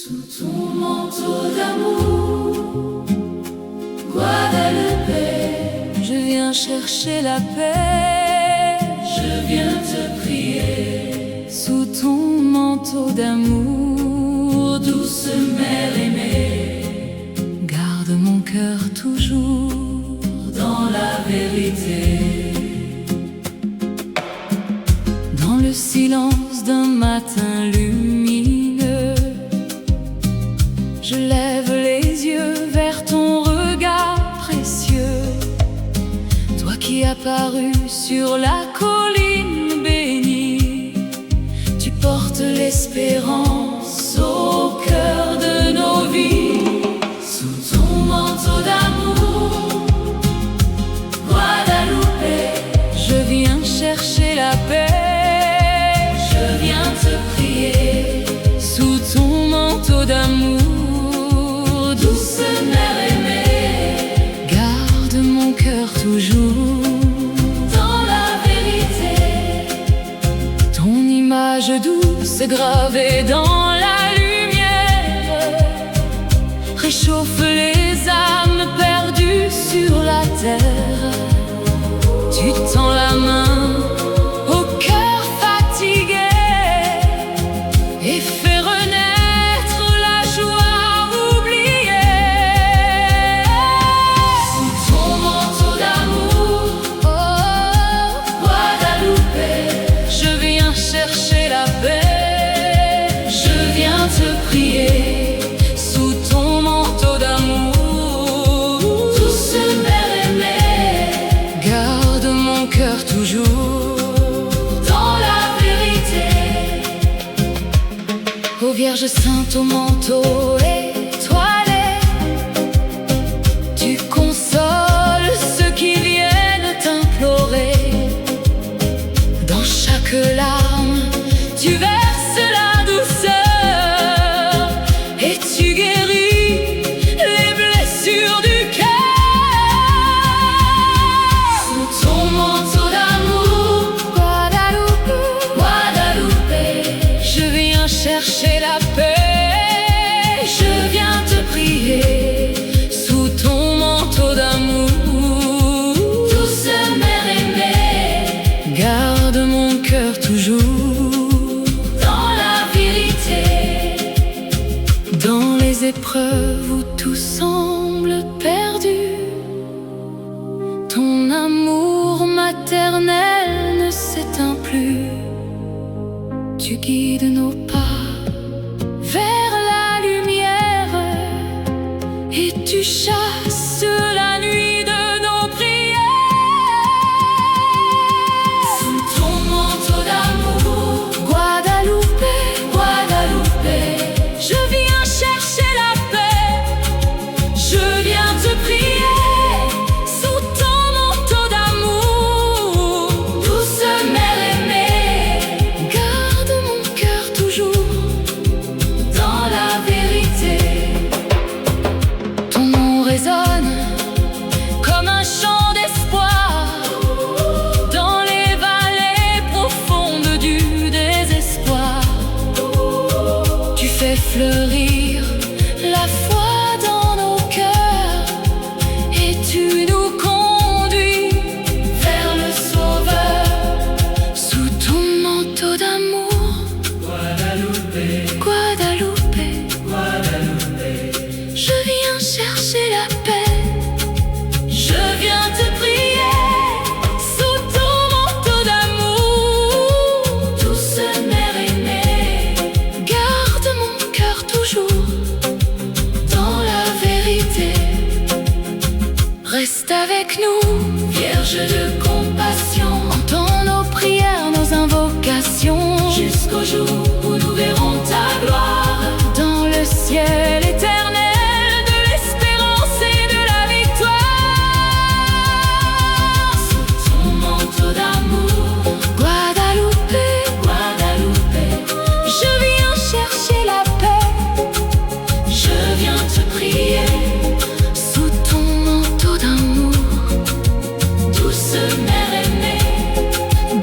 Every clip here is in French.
Sous ton manteau d'amour, Guadeloupe, je viens chercher la paix. je viens te prier. Sous ton manteau d'amour, Douce mère aimée, garde mon cœur toujours dans la vérité. dans le silence d'un matin lumineux. Je lève les yeux vers ton regard précieux, toi qui apparus sur la colline bénie. Tu portes l'espérance au cœur de nos vies. Sous ton manteau d'amour, Guadeloupe, Je viens chercher la paix. je viens te prier. Sous ton manteau d'amour, Douce mère aimée, garde mon cœur toujours dans la vérité. ton image douce gravée dans la lumière réchauffe les âmes perdues sur la terre. Tu tends la main au cœur fatigué et fais renaître la joie oubliée. Sous ton manteau d'amour, Oh, Guadeloupe, je viens chercher la paix. je viens te prier. Sous ton manteau d'amour, Douce mère aimée, garde mon cœur toujours dans la vérité. ô Vierge sainte au manteau étoilé. Tu consoles ceux qui viennent t'implorer. Dans chaque larme, tu verses la douceur et tu guéris les blessures du cœur. Sous ton manteau d'amour, Guadeloupe, Guadeloupe, je viens chercher la paix. je viens te prier. Sous ton manteau d'amour, Douce mère aimée, garde mon cœur toujours dans la vérité. dans les épreuves où tout semble perdu. Ton amour maternel ne s'éteint plus. Tu guides nos pas vers la lumière et tu chasses la nuit de nos prières. Sous ton manteau d'amour, Guadeloupe, Guadeloupe, je viens chercher la paix. je viens te prier. Sous ton manteau d'amour, Douce mère aimée, garde mon cœur toujours dans la vérité. ton nom résonne comme un chant d'espoir dans les vallées profondes du désespoir. Tu fais fleurir la foi dans nos cœurs et tu nous conduis Vers le Sauveur, sous ton manteau d'amour. Guadeloupe, Guadeloupe, Guadeloupe, je viens chercher la paix. je viens te prier. Sous ton manteau d'amour, Douce mère aimée, garde mon cœur toujours dans la vérité. reste avec nous. Vierge de compassion, Entends nos prières, nos invocations jusqu'au jour où nous verrons ta gloire. dans le ciel éternel de l'espérance et de la victoire. Sous ton manteau d'amour, Guadeloupe, Guadeloupe, je viens chercher la paix. je viens te prier. Sous ton manteau d'amour, Douce mère aimée,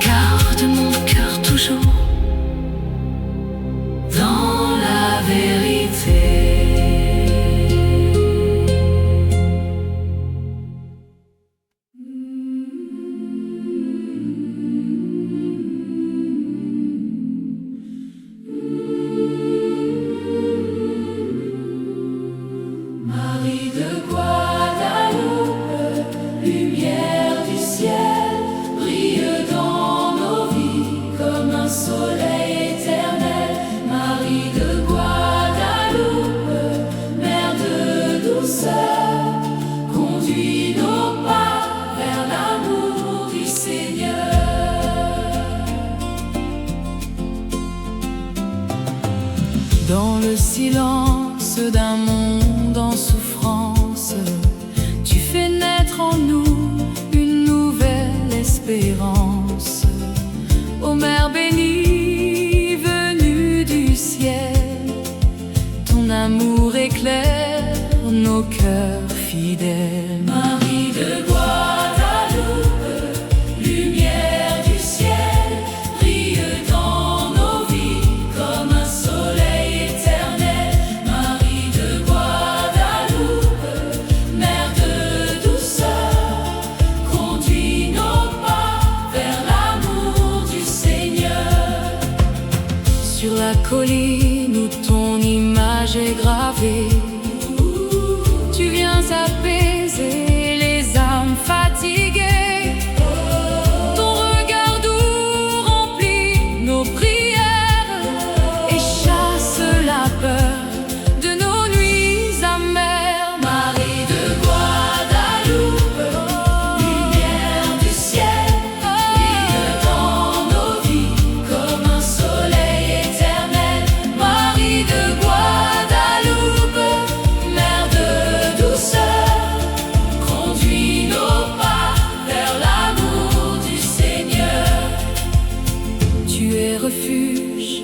garde mon cœur toujours Dans le silence d'un monde en souffrance, tu fais naître en nous une nouvelle espérance. Ô Mère bénie, venue du ciel, ton amour éclaire nos cœurs fidèles. Marie de Guadalupe, lumière du ciel, brille dans nos vies comme un soleil éternel. Marie de Guadalupe, mère de douceur, conduis nos pas vers l'amour du Seigneur. Sur la colline où ton image est gravée, tu viens apaiser les âmes fatiguées. Ton regard doux remplit nos prières et chasse la peur de nos nuits amères. Marie de Guadalupe, lumière du ciel, brille dans nos vies comme un soleil éternel. Marie de Guadalupe, mère de douceur, conduis nos pas vers l'amour du Seigneur. Tu es refuge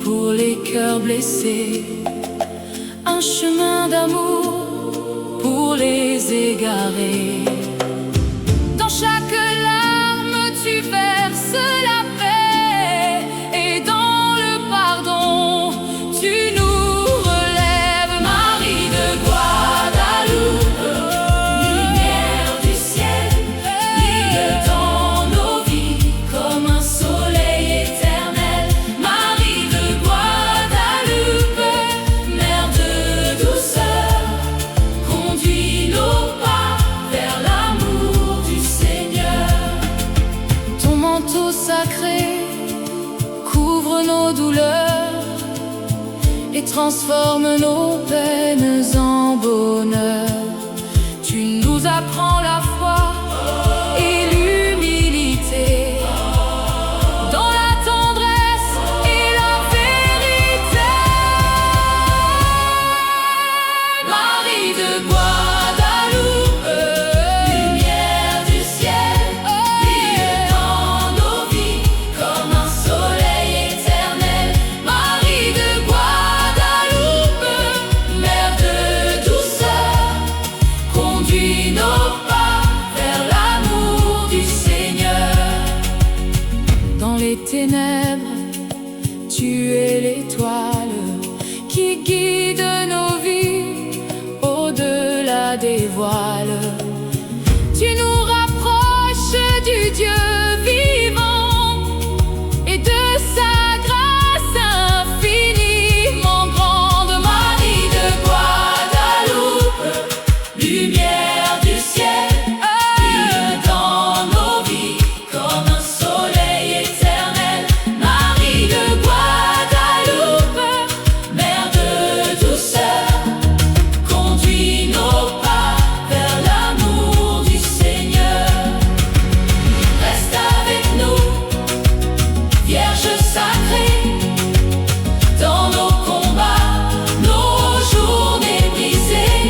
pour les cœurs blessés, un chemin d'amour pour les égarés. Dans chaque larme tu verses la paix, et dans le pardon tu nous relèves. Marie de Guadalupe, lumière du ciel, brille dans nos vies comme un soleil éternel. Marie de Guadalupe, mère de douceur, conduis nos pas vers l'amour du Seigneur. Ton manteau sacré couvre nos douleurs et transforme nos peines en bonheur. Tu nous apprends la foi et l'humilité, dans la tendresse et la vérité. Marie de Guadalupe, lumière du ciel, brille dans nos vies comme un soleil éternel. Marie de Guadalupe, mère de douceur, conduis nos pas vers l'amour du Seigneur. Dans les ténèbres, tu es l'étoile qui guide nos vies au-delà des voiles. Tu nous rapproches du Dieu vivant et de sa grâce infiniment grande. Marie de Guadalupe, lumière du ciel, brille dans nos vies comme un soleil éternel. Marie de Guadalupe, mère de douceur, conduis nos pas vers l'amour du Seigneur. Reste avec nous, Vierge sacrée, dans nos combats, nos journées brisées,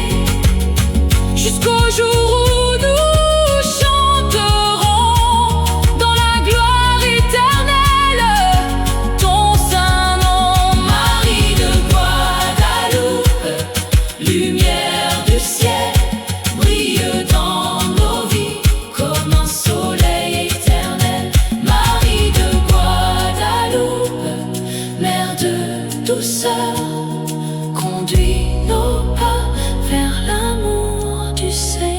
Jusqu'au jour où nous chanterons dans la gloire éternelle ton saint nom. Marie de Guadalupe, lumière du ciel, brille dans nos vies comme un soleil éternel. Marie de Guadalupe, mère de douceur, conduis nos pas vers l'amour du Seigneur.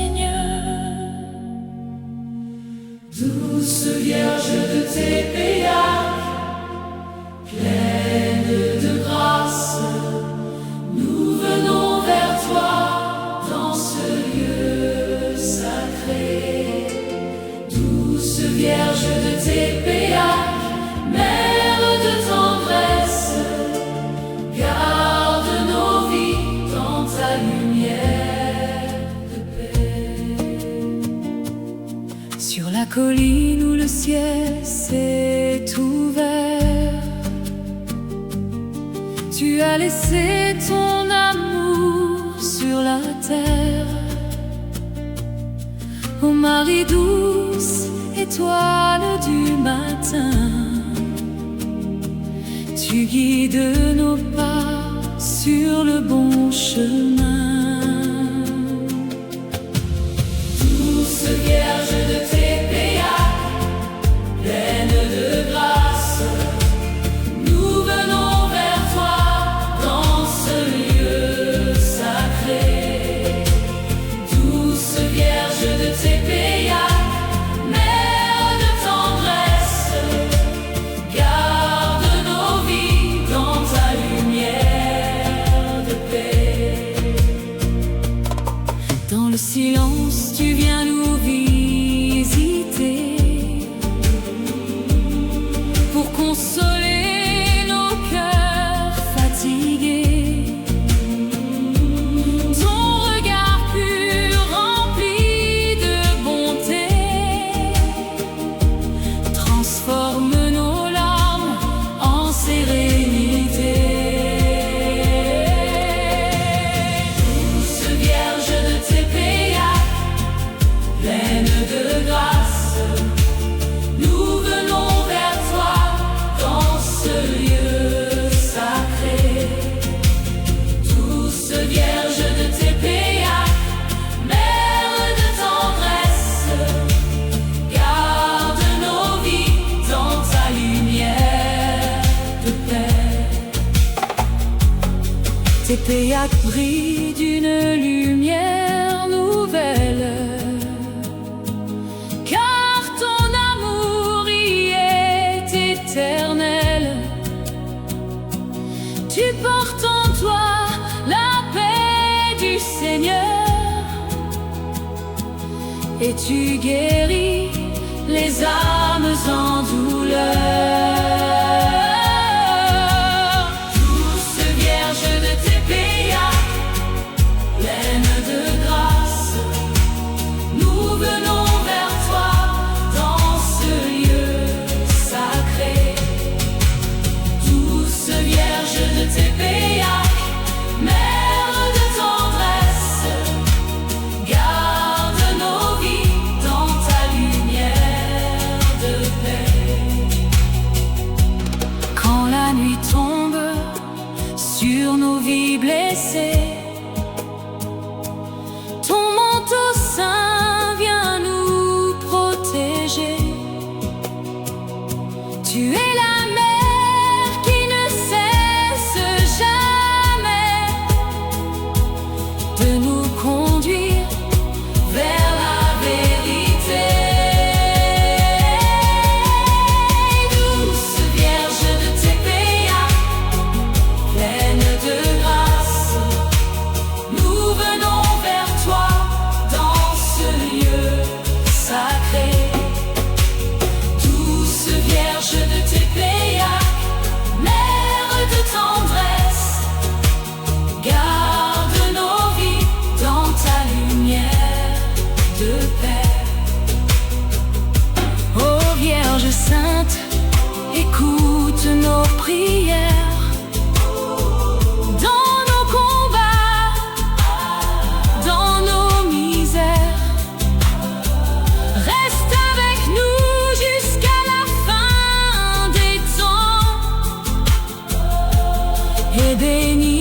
Douce Vierge de tes péages, pleine de grâce, nous venons vers toi dans ce lieu sacré. Douce Vierge de tes péages, mère de tendresse, garde nos vies dans ta lumière. Tu as laissé ton amour sur la terre. Ô Marie douce, étoile du matin, tu guides nos pas sur le bon chemin. Douce Vierge de Tépéac, pleine de grâce, nous venons vers toi dans ce lieu sacré. Douce Vierge de Tépéac, mère de tendresse, garde nos vies dans ta lumière de paix. Dans le silence, tu viens nous visiter pour consoler nos cœurs fatigués. Ton regard pur rempli de bonté transforme nos larmes en sérénité. Douce Vierge de Tépéac, pleine de grâce, nous venons vers toi dans ce lieu sacré. Douce Vierge de Tépéac, mère de tendresse, garde nos vies dans ta lumière de paix. Tépéac brille d'une lumière nouvelle, car ton amour y est éternel. Tu portes en toi la paix du Seigneur, et tu guéris les âmes en douleur. Douce Vierge de Tépéac, pleine de grâce, nous venons vers toi dans ce lieu sacré. Douce Vierge de Tépéac, mère de tendresse, garde nos vies dans ta lumière de paix. Quand la nuit tombe sur nos vies blessées, ton manteau saint vient nous protéger. Tu es la mère qui ne cesse jamais de nous conduire vers la vérité. Douce Vierge de Tépéac, pleine de grâce, nous venons vers toi dans ce lieu sacré. Douce Vierge de Tépéac, mère de tendresse, garde nos vies dans ta lumière de paix. Ô Vierge sainte, écoute nos prières. Dans nos combats, dans nos misères, reste avec nous jusqu'à la fin des temps et bénis